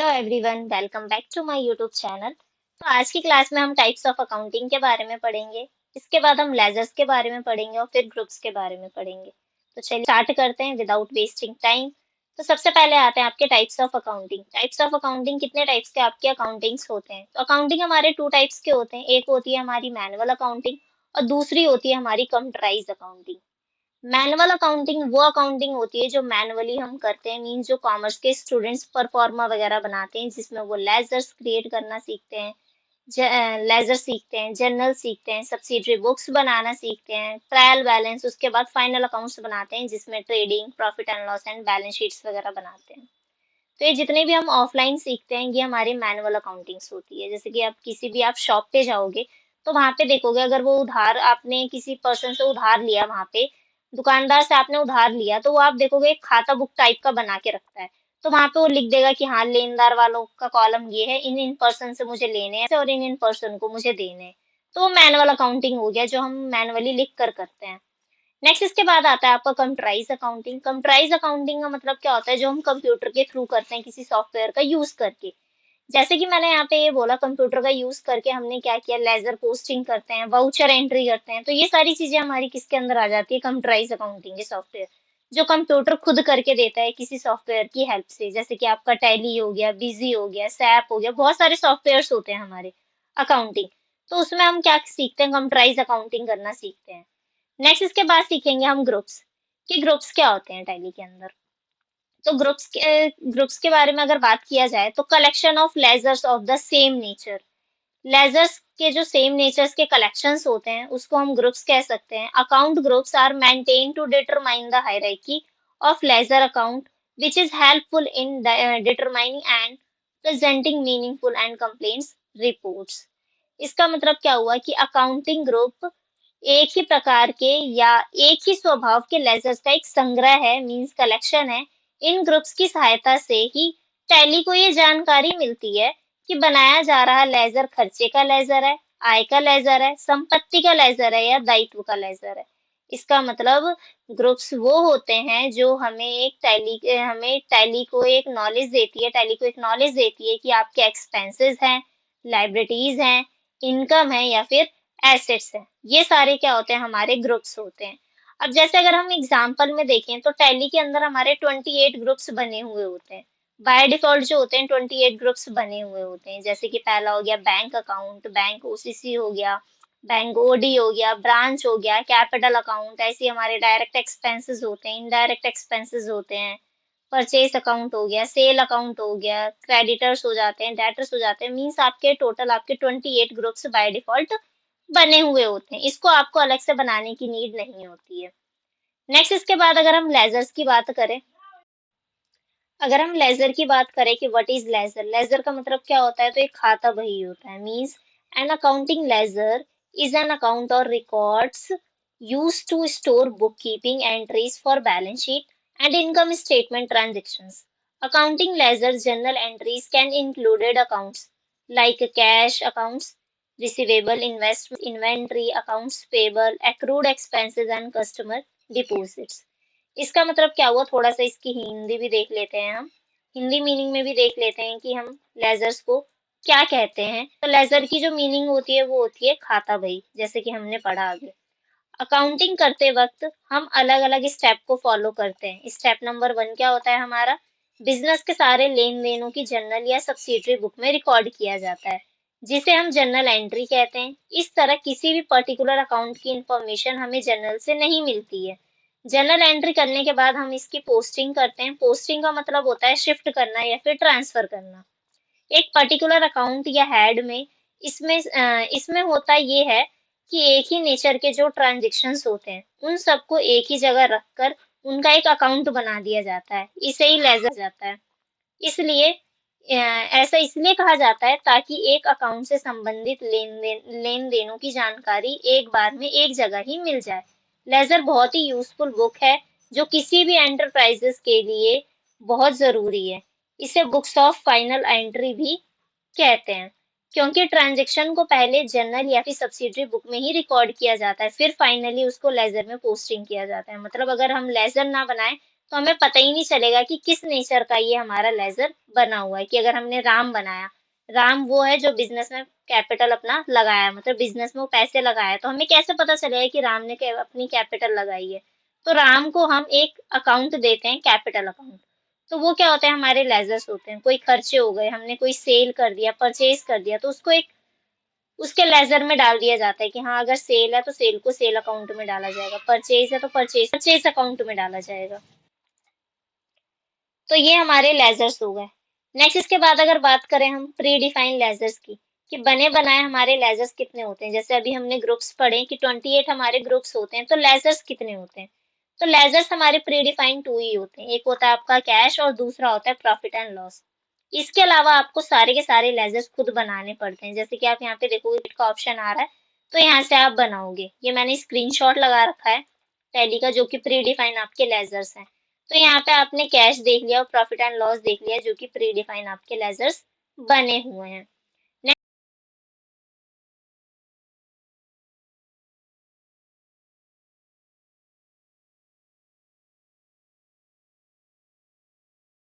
Hello everyone, welcome back to my YouTube channel. तो आज की क्लास में हम टाइप्स ऑफ अकाउंटिंग के बारे में पढ़ेंगे। इसके बाद हम लेजर्स के बारे में पढ़ेंगे और फिर ग्रुप्स के बारे में पढ़ेंगे। तो चलिए स्टार्ट करते हैं विदाउट वेस्टिंग टाइम। तो सबसे पहले आते हैं आपके types of accounting. Types of accounting, कितने टाइप्स के आपके अकाउंटिंग्स होते हैं? तो अकाउंटिंग हमारे टू टाइप्स के होते हैं। एक होती है हमारी मैनुअल अकाउंटिंग और दूसरी होती है हमारी कंप्यूटराइज अकाउंटिंग। मैनुअल अकाउंटिंग वो अकाउंटिंग होती है जो मैनुअली हम करते हैं, मीन्स जो कॉमर्स के स्टूडेंट्स परफॉर्मा वगैरह बनाते हैं, जिसमें वो लेजर्स क्रिएट करना सीखते हैं, लेजर सीखते हैं, जर्नल सीखते हैं, सब्सिडरी बुक्स बनाना सीखते हैं, ट्रायल बैलेंस, उसके बाद फाइनल अकाउंट्स बनाते हैं जिसमें trading, profit and loss and balance sheets वगैरह बनाते हैं। तो ये जितने भी हम ऑफलाइन सीखते हैं ये हमारी मैनुअल अकाउंटिंग्स होती है। जैसे कि आप किसी भी आप शॉप पे जाओगे तो वहां पे देखोगे, अगर वो उधार आपने किसी पर्सन से उधार लिया, वहां पे दुकानदार से आपने उधार लिया, तो वो आप देखोगे एक खाता बुक टाइप का बना के रखता है। तो वहां पे वो लिख देगा कि हाँ, लेनदार वालों का कॉलम ये है, इन इन पर्सन से मुझे लेने हैं और इन इन पर्सन को मुझे देने हैं। तो वो मैनुअल अकाउंटिंग हो गया जो हम मैनुअली लिख कर करते हैं। नेक्स्ट इसके बाद आता है आपका कंप्यूटराइज अकाउंटिंग। कंप्यूटराइज अकाउंटिंग का मतलब क्या होता है? जो हम कंप्यूटर के थ्रू करते हैं किसी सॉफ्टवेयर का यूज करके। जैसे कि मैंने यहाँ पे ये बोला, कंप्यूटर का यूज करके हमने क्या किया, लेजर पोस्टिंग करते हैं, वाउचर एंट्री करते हैं। तो ये सारी चीजें हमारी किसके अंदर आ जाती है? कंप्यूटराइज अकाउंटिंग के सॉफ्टवेयर, जो कंप्यूटर खुद करके देता है किसी सॉफ्टवेयर की हेल्प से। जैसे कि आपका टैली हो गया, बिजी हो गया, सैप हो गया, बहुत सारे सॉफ्टवेयर होते हैं हमारे अकाउंटिंग। तो उसमें हम क्या सीखते हैं? कंप्यूटराइज अकाउंटिंग करना सीखते हैं। नेक्स्ट इसके बाद सीखेंगे हम ग्रुप्स, कि ग्रुप्स क्या होते हैं टैली के अंदर। तो ग्रुप्स के बारे में अगर बात किया जाए तो collection of ledgers of the same nature. Ledgers के जो सेम नेचर्स के कलेक्शंस होते हैं उसको हम ग्रुप्स कह सकते हैं। Account groups are maintain to determine the hierarchy of ledger account which is helpful in determining and presenting meaningful and complaints reports। इसका मतलब क्या हुआ कि अकाउंटिंग ग्रुप एक ही प्रकार के या एक ही स्वभाव के लेजर्स का एक संग्रह है, मींस कलेक्शन है। इन ग्रुप्स की सहायता से ही टैली को ये जानकारी मिलती है कि बनाया जा रहा लेजर खर्चे का लेजर है, आय का लेजर है, संपत्ति का लेजर है या दायित्व का लेजर है। इसका मतलब ग्रुप्स वो होते हैं जो हमें टैली को एक नॉलेज देती है, टैली को एक नॉलेज देती है कि आपके एक्सपेंसेस हैं, लाइबिलिटीज हैं, इनकम है या फिर एसेट्स हैं। ये सारे क्या होते हैं? हमारे ग्रुप्स होते हैं। अब जैसे अगर हम एग्जांपल में देखें तो टैली के अंदर हमारे 28 ग्रुप्स बने हुए होते हैं। बाय डिफॉल्ट जो होते हैं 28 ग्रुप्स बने हुए होते हैं। जैसे कि पहला हो गया बैंक अकाउंट, बैंक ओसीसी हो गया, बैंक ओडी हो गया, ब्रांच हो गया, कैपिटल अकाउंट। ऐसे हमारे डायरेक्ट एक्सपेंसेस होते हैं, इनडायरेक्ट एक्सपेंसेस होते हैं, परचेज अकाउंट हो गया, सेल अकाउंट हो गया, क्रेडिटर्स हो जाते हैं, डेटर्स हो जाते हैं। मीन्स आपके टोटल आपके 28 ग्रुप्स बाय डिफॉल्ट बने हुए होते हैं। इसको आपको अलग से बनाने की नीड नहीं होती है। नेक्स्ट इसके बाद अगर हम लेजर्स की बात करें, अगर हम लेजर की बात करें कि व्हाट इज लेजर, लेजर का मतलब क्या होता है? तो एक खाता बही होता है। Means an accounting ledger is an account और records used to store book keeping entries for balance sheet and income statement transactions. Accounting ledger general entries can included accounts like cash accounts, receivable, investment, inventory, accounts payable, accrued expenses and customer deposits। इसका मतलब क्या हुआ? थोड़ा सा इसकी हिंदी भी देख लेते हैं हम। हिंदी मीनिंग में भी देख लेते हैं कि हम लेजर्स को क्या कहते हैं। तो लेजर की जो मीनिंग होती है वो होती है खाता बही, जैसे कि हमने पढ़ा आगे। अकाउंटिंग करते वक्त हम अलग अलग स्टेप को फॉलो करते हैं। स्टेप नंबर 1 क्या होता है हमारा? बिजनेस के सारे लेन देनों की जर्नल या सब्सिडरी बुक में रिकॉर्ड किया जाता है, जिसे हम जर्नल एंट्री कहते हैं। इस तरह किसी भी पर्टिकुलर अकाउंट की इंफॉर्मेशन हमें जर्नल से नहीं मिलती है। जर्नल एंट्री करने के बाद हम इसकी पोस्टिंग करते हैं। पोस्टिंग का मतलब होता है शिफ्ट करना या फिर ट्रांसफर करना एक पर्टिकुलर अकाउंट या हेड में। इसमें होता ये है कि एक ही नेचर के जो ट्रांजेक्शन्स होते हैं उन सबको एक ही जगह रखकर उनका एक अकाउंट बना दिया जाता है, इसे ही लेजर जाता है। इसलिए ऐसा इसलिए कहा जाता है ताकि एक अकाउंट से संबंधित लेन देनों की जानकारी एक बार में एक जगह ही मिल जाए। लेजर बहुत ही यूजफुल बुक है जो किसी भी एंटरप्राइजेस के लिए बहुत जरूरी है। इसे बुक्स ऑफ फाइनल एंट्री भी कहते हैं, क्योंकि ट्रांजैक्शन को पहले जर्नल या फिर सब्सिडरी बुक में ही रिकॉर्ड किया जाता है, फिर फाइनली उसको लेजर में पोस्टिंग किया जाता है। मतलब अगर हम लेजर ना बनाए तो हमें पता ही नहीं चलेगा कि किस नेचर का ये हमारा लेजर बना हुआ है। कि अगर हमने राम बनाया, राम वो है जो बिजनेस में कैपिटल अपना लगाया, मतलब बिजनेस में वो पैसे लगाया, तो हमें कैसे पता चलेगा कि राम ने अपनी कैपिटल लगाई है। तो राम को हम एक अकाउंट देते हैं, कैपिटल अकाउंट। तो वो क्या होता है, हमारे लेजर्स होते हैं। कोई खर्चे हो गए, हमने कोई सेल कर दिया, परचेज कर दिया, तो उसको एक उसके लेजर में डाल दिया जाता है कि हाँ, अगर सेल है तो सेल को सेल अकाउंट में डाला जाएगा, परचेज है तो परचेज अकाउंट में डाला जाएगा। तो ये हमारे लेजर्स हो गए। नेक्स्ट इसके बाद अगर बात करें हम प्री डिफाइंड लेजर्स की, कि बने बनाए हमारे लेजर्स कितने होते हैं। जैसे अभी हमने ग्रुप्स पढ़े कि 28 हमारे ग्रुप्स होते हैं, तो लेजर्स कितने होते हैं। तो लेजर्स हमारे प्री डिफाइंड 2 ही होते हैं। एक होता है आपका कैश और दूसरा होता है प्रॉफिट एंड लॉस। इसके अलावा आपको सारे के सारे लेजर्स खुद बनाने पड़ते हैं। जैसे कि आप यहाँ पे देखोगे का ऑप्शन आ रहा है, तो यहाँ से आप बनाओगे। ये मैंने स्क्रीनशॉट लगा रखा है टैली का, जो कि प्री डिफाइन आपके लेजर्स हैं। तो यहाँ पे आपने कैश देख लिया और प्रॉफिट एंड लॉस देख लिया, जो कि प्री डिफाइन आपके लेजर्स बने हुए हैं।